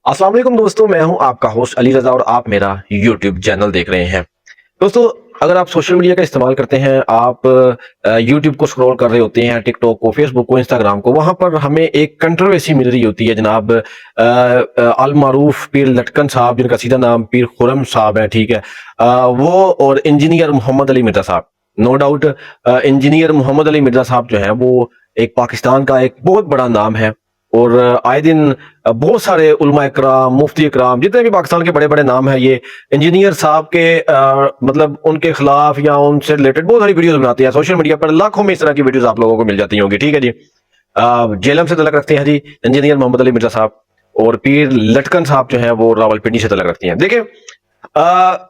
अस्सलाम वालेकुम दोस्तों, मैं हूं आपका होस्ट अली रजा और आप मेरा यूट्यूब चैनल देख रहे हैं। दोस्तों, अगर आप सोशल मीडिया का इस्तेमाल करते हैं, आप यूट्यूब को स्क्रॉल कर रहे होते हैं, टिकटॉक को, फेसबुक को, इंस्टाग्राम को, वहां पर हमें एक कंट्रोवर्सी मिल रही होती है जनाब। अल मारूफ पीर लटकन साहब, जिनका सीधा नाम पीर खुरम साहब है, ठीक है, वो और engineer Mohammad Ali Mirza sahab. No doubt engineer Mohammad Ali Mirza sahab जो है वो एक पाकिस्तान का एक बहुत बड़ा नाम है और आए दिन बहुत सारे उलमा इकराम, मुफ्ती इकराम, जितने भी पाकिस्तान के बड़े बड़े नाम हैं, ये इंजीनियर साहब के मतलब उनके खिलाफ या उनसे रिलेटेड बहुत सारी वीडियोस बनाते हैं। सोशल मीडिया पर लाखों में इस तरह की वीडियोस आप लोगों को मिल जाती होंगी, ठीक है जी। जेलम से तलक रखते हैं जी इंजीनियर मोहम्मद अली मिर्जा साहब, और पीर लटकन साहब जो है वो रावलपिंडी से तलक रखती हैं। देखिए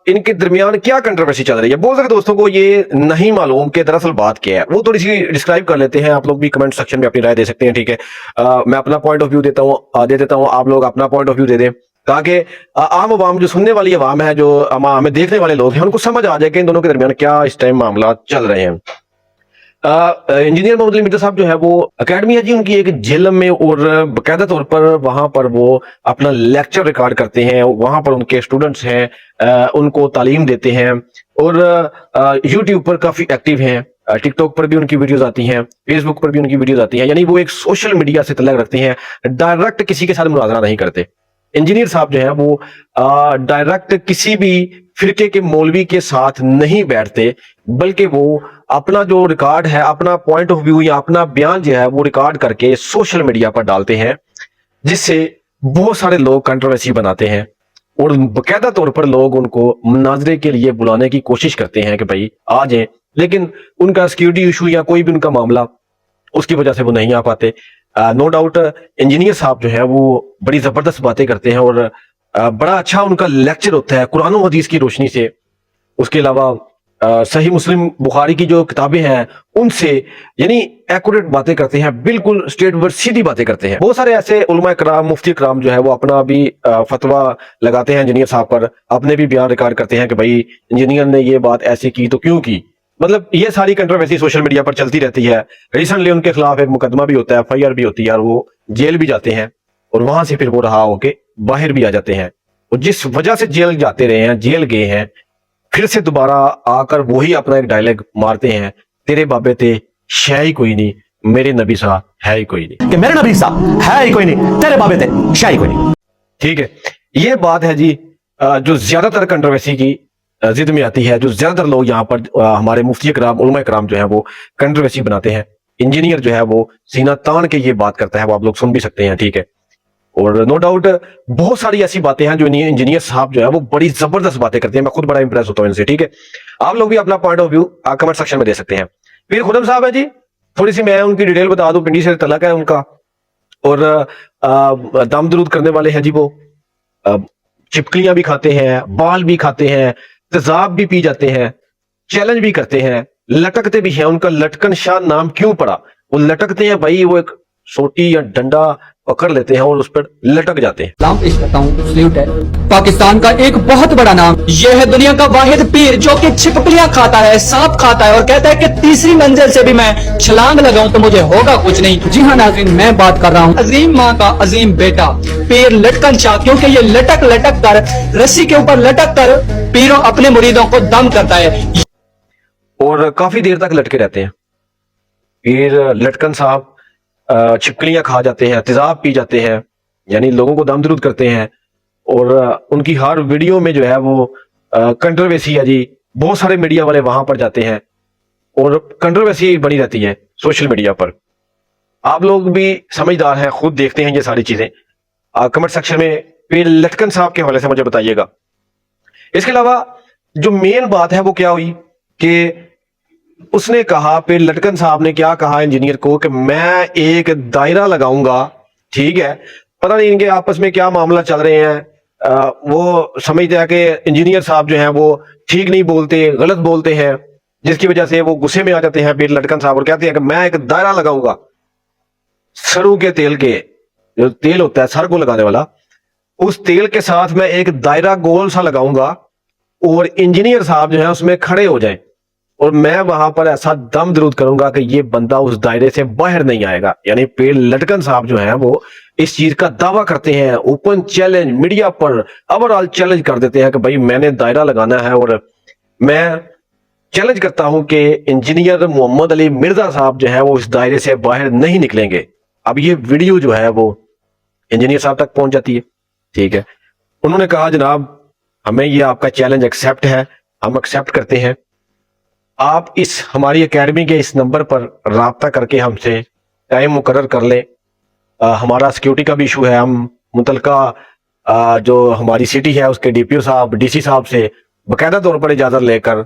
इनके दरमियान क्या कंट्रोवर्सी चल रही है, बहुत सारे दोस्तों को ये नहीं मालूम कि दरअसल बात क्या है। वो थोड़ी सी डिस्क्राइब कर लेते हैं, आप लोग भी कमेंट सेक्शन में अपनी राय दे सकते हैं, ठीक है। मैं अपना पॉइंट ऑफ व्यू देता हूँ, दे देता हूँ, आप लोग अपना पॉइंट ऑफ व्यू दे दें, ताकि आम आवाम, जो सुनने वाली आवाम है, जो हमें देखने वाले लोग हैं, उनको समझ आ जाए कि इन दोनों के दरमियान क्या इस टाइम मामला चल रहे हैं। इंजीनियर मोहम्मद अली मिर्जा साहब जो है वो एकेडमी है जी उनकी एक जेलम में, और बाकायदा तौर पर वहां पर वो अपना लेक्चर रिकॉर्ड करते हैं, वहां पर उनके स्टूडेंट्स हैं, उनको तालीम देते हैं, और यूट्यूब पर काफी एक्टिव हैं, टिकटॉक पर भी उनकी वीडियोस आती हैं, फेसबुक पर भी उनकी वीडियोस आती हैं। यानी वो एक सोशल मीडिया से तल्लुक रखते हैं, डायरेक्ट किसी के साथ मुनाजरा नहीं करते। इंजीनियर साहब जो है वो डायरेक्ट किसी भी फिरके के मौलवी के साथ नहीं बैठते, बल्कि वो अपना जो रिकॉर्ड है, अपना पॉइंट ऑफ व्यू या अपना बयान जो है वो रिकॉर्ड करके सोशल मीडिया पर डालते हैं, जिससे बहुत सारे लोग कंट्रोवर्सी बनाते हैं और बाकायदा तौर पर लोग उनको मुनाजरे के लिए बुलाने की कोशिश करते हैं कि भाई आ जाएं, लेकिन उनका सिक्योरिटी इशू या कोई भी उनका मामला, उसकी वजह से वो नहीं आ पाते। नो डाउट इंजीनियर साहब जो है वो बड़ी जबरदस्त बातें करते हैं और बड़ा अच्छा उनका लेक्चर होता है कुरान और हदीस की रोशनी से। उसके अलावा सही मुस्लिम बुखारी की जो किताबें हैं उनसे यानी एक्यूरेट बातें करते हैं, बिल्कुल स्ट्रेट वर्ड सीधी बातें करते हैं। बहुत सारे ऐसे उलमा इकराम, मुफ्ती इकराम जो है वो अपना भी फतवा लगाते हैं इंजीनियर साहब पर, अपने भी बयान रिकॉर्ड करते हैं कि भाई इंजीनियर ने ये बात ऐसी की तो क्यों की। मतलब ये सारी कंट्रोवर्सी सोशल मीडिया पर चलती रहती है। रिसेंटली उनके खिलाफ एक मुकदमा भी होता है, FIR भी होती है, और वो जेल भी जाते हैं, और वहां से फिर वो रहा होके बाहर भी आ जाते हैं। और जिस वजह से जेल जाते रहे हैं, जेल गए हैं, फिर से दोबारा आकर वही अपना एक डायलॉग मारते हैं, तेरे बाबे ते शै ही कोई नहीं, मेरे नबी साहब है ही कोई नहीं, कि मेरे नबी साहब है ही कोई नहीं, तेरे बाबे थे शाही कोई नहीं। ठीक है। ये बात है जी जो ज्यादातर कंट्रोवर्सी की जिद में आती है, जो ज्यादातर लोग यहाँ पर हमारे मुफ्ती इकराम, उलमा इकराम जो है वो कंट्रोवर्सी बनाते हैं। इंजीनियर जो है वो सीना तान के ये बात करता है, वो आप लोग सुन भी सकते हैं, ठीक है। और नो डाउट बहुत सारी ऐसी बातें हैं जो इंजीनियर साहब जो है वो बड़ी जबरदस्त बातें करते हैं, मैं खुद बड़ा इंप्रेस होता हूं इनसे, ठीक है। आप लोग भी अपना point of view comment section में दे सकते हैं। पीर खुरम साहब है जी, थोड़ी सी मैं उनकी डिटेल बता दूं, पिंडी से तलक है उनका, और दम दरूद करने वाले हैं जी वो, चिपकलियां भी खाते हैं, बाल भी खाते हैं, तेजाब भी पी जाते हैं, चैलेंज भी करते हैं, लटकते भी हैं। उनका लटकन शाह नाम क्यों पड़ा? वो लटकते हैं भाई, वो एक सोटी या डंडा पकड़ लेते हैं और उस पर लटक जाते हैं। सलाम पेश करता हूँ, सल्यूट है। पाकिस्तान का एक बहुत बड़ा नाम, यह है दुनिया का वाहिद पीर जो कि छिपकलियां खाता है, सांप खाता है, और कहता है कि तीसरी मंजिल से भी मैं छलांग लगाऊं तो मुझे होगा कुछ नहीं। जी हाँ नाज़रीन, मैं बात कर रहा हूँ अजीम माँ का अजीम बेटा पीर लटकन शाह, क्योंकि ये लटक लटक कर, रस्सी के ऊपर लटक कर पीरों अपने मुरीदों को दम करता है और काफी देर तक लटके रहते हैं। पीर लटकन साहब छिपकलियां खा जाते हैं, तेजाब पी जाते हैं, यानी लोगों को दम दरूद करते हैं, और उनकी हर वीडियो में जो है वो कंट्रोवर्सी है जी। बहुत सारे मीडिया वाले वहां पर जाते हैं और कंट्रोवर्सी बनी रहती है सोशल मीडिया पर। आप लोग भी समझदार हैं, खुद देखते हैं ये सारी चीजें। कमेंट सेक्शन में पीर लटकन साहब के हवाले से मुझे बताइएगा। इसके अलावा जो मेन बात है वो क्या हुई कि उसने कहा, फिर लटकन साहब ने क्या कहा इंजीनियर को कि मैं एक दायरा लगाऊंगा, ठीक है। पता नहीं इनके आपस में क्या मामला चल रहे हैं। वो समझते हैं कि इंजीनियर साहब जो हैं वो ठीक नहीं बोलते, गलत बोलते हैं, जिसकी वजह से वो गुस्से में आ जाते हैं फिर लटकन साहब, और कहते हैं कि मैं एक दायरा लगाऊंगा सरु के तेल के, जो तेल होता है सर को लगाने वाला, उस तेल के साथ मैं एक दायरा गोल सा लगाऊंगा और इंजीनियर साहब जो है उसमें खड़े हो जाएं, और मैं वहां पर ऐसा दम दरूद करूंगा कि ये बंदा उस दायरे से बाहर नहीं आएगा। यानी पीर लटकन साहब जो है वो इस चीज का दावा करते हैं, ओपन चैलेंज मीडिया पर ओवरऑल चैलेंज कर देते हैं कि भाई मैंने दायरा लगाना है और मैं चैलेंज करता हूं कि इंजीनियर मोहम्मद अली मिर्जा साहब जो है वो इस दायरे से बाहर नहीं निकलेंगे। अब ये वीडियो जो है वो इंजीनियर साहब तक पहुंच जाती है, ठीक है। उन्होंने कहा जनाब हमें ये आपका चैलेंज एक्सेप्ट है, हम एक्सेप्ट करते हैं, आप इस हमारी एकेडमी के इस नंबर पर राब्ता करके हमसे टाइम मुकर्रर कर लें। हमारा सिक्योरिटी का भी इशू है, हम मुतलका जो हमारी सिटी है उसके डीपीओ साहब डीसी साहब से बाकायदा तौर पर इजाजत लेकर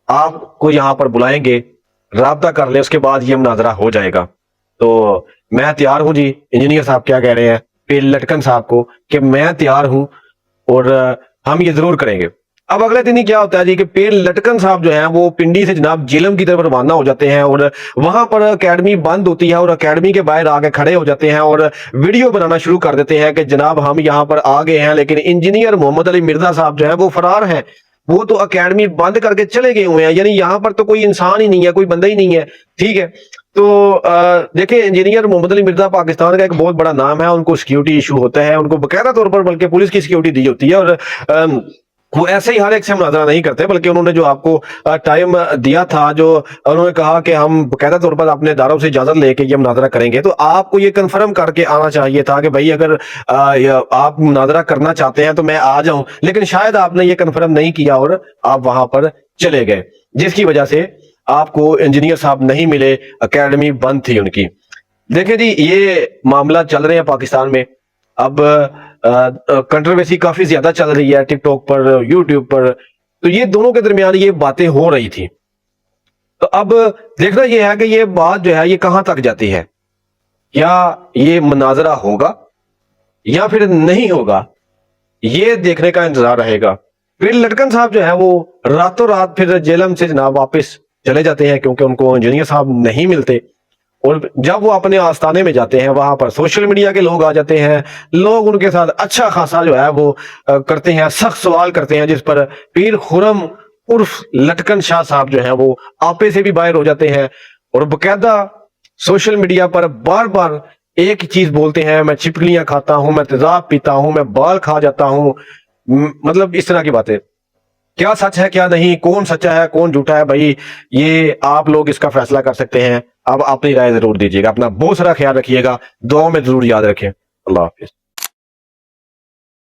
आपको यहाँ पर बुलाएंगे, राब्ता कर ले, उसके बाद ये मुनाजरा हो जाएगा। तो मैं तैयार हूँ जी। इंजीनियर साहब क्या कह रहे हैं पीर लटकन साहब को कि मैं तैयार हूँ और हम ये जरूर करेंगे। अब अगले दिन ही क्या होता है जी कि पीर लटकन साहब जो है वो पिंडी से जनाब झेलम की तरफ रवाना हो जाते हैं और वहां पर एकेडमी बंद होती है और एकेडमी के बाहर आके खड़े हो जाते हैं और वीडियो बनाना शुरू कर देते हैं कि जनाब हम यहाँ पर आ गए हैं, लेकिन इंजीनियर मोहम्मद अली मिर्जा साहब जो है वो फरार हैं, वो तो एकेडमी बंद करके चले गए हुए हैं, यानी यहाँ पर तो कोई इंसान ही नहीं है, कोई बंदा ही नहीं है, ठीक है। तो देखिए इंजीनियर मोहम्मद अली मिर्जा पाकिस्तान का एक बहुत बड़ा नाम है, उनको सिक्योरिटी इशू होता है, उनको बाकायदा तौर पर बल्कि पुलिस की सिक्योरिटी दी होती है और वो ऐसे ही हर एक से मुनाजरा नहीं करते, बल्कि उन्होंने जो आपको टाइम दिया था, जो उन्होंने कहा कि हम बाकायदा तौर पर अपने इदारों से इजाजत लेके ये मुनाजरा करेंगे, तो आपको ये कंफर्म करके आना चाहिए था कि भाई अगर आप मुनाजरा करना चाहते हैं तो मैं आ जाऊं, लेकिन शायद आपने ये कंफर्म नहीं किया और आप वहां पर चले गए, जिसकी वजह से आपको इंजीनियर साहब नहीं मिले, एकेडमी बंद थी उनकी। देखें जी ये मामला चल रहे हैं पाकिस्तान में, अब कंट्रोवर्सी काफी ज्यादा चल रही है टिकटॉक पर, यूट्यूब पर, तो ये दोनों के दरमियान ये बातें हो रही थी। तो अब देखना ये है कि ये बात जो है ये कहां तक जाती है, या ये मुनाजरा होगा या फिर नहीं होगा, ये देखने का इंतजार रहेगा। फिर लटकन साहब जो है वो रातों रात फिर जेलम से जनाब वापस चले जाते हैं, क्योंकि उनको इंजीनियर साहब नहीं मिलते, और जब वो अपने आस्थाने में जाते हैं वहां पर सोशल मीडिया के लोग आ जाते हैं, लोग उनके साथ अच्छा खासा जो है वो करते हैं, सख्त सवाल करते हैं, जिस पर पीर खुरम उर्फ लटकन शाह साहब जो है वो आपे से भी बाहर हो जाते हैं और बकायदा सोशल मीडिया पर बार बार एक ही चीज बोलते हैं, मैं छिपकलियां खाता हूं, मैं तेजाब पीता हूं, मैं बाल खा जाता हूं, मतलब इस तरह की बातें। क्या सच है क्या नहीं, कौन सच्चा है कौन झूठा है, भाई ये आप लोग इसका फैसला कर सकते हैं। अब अपनी राय जरूर दीजिएगा, अपना बहुत सारा ख्याल रखिएगा, दुआओं में जरूर याद रखें। अल्लाह हाफिज।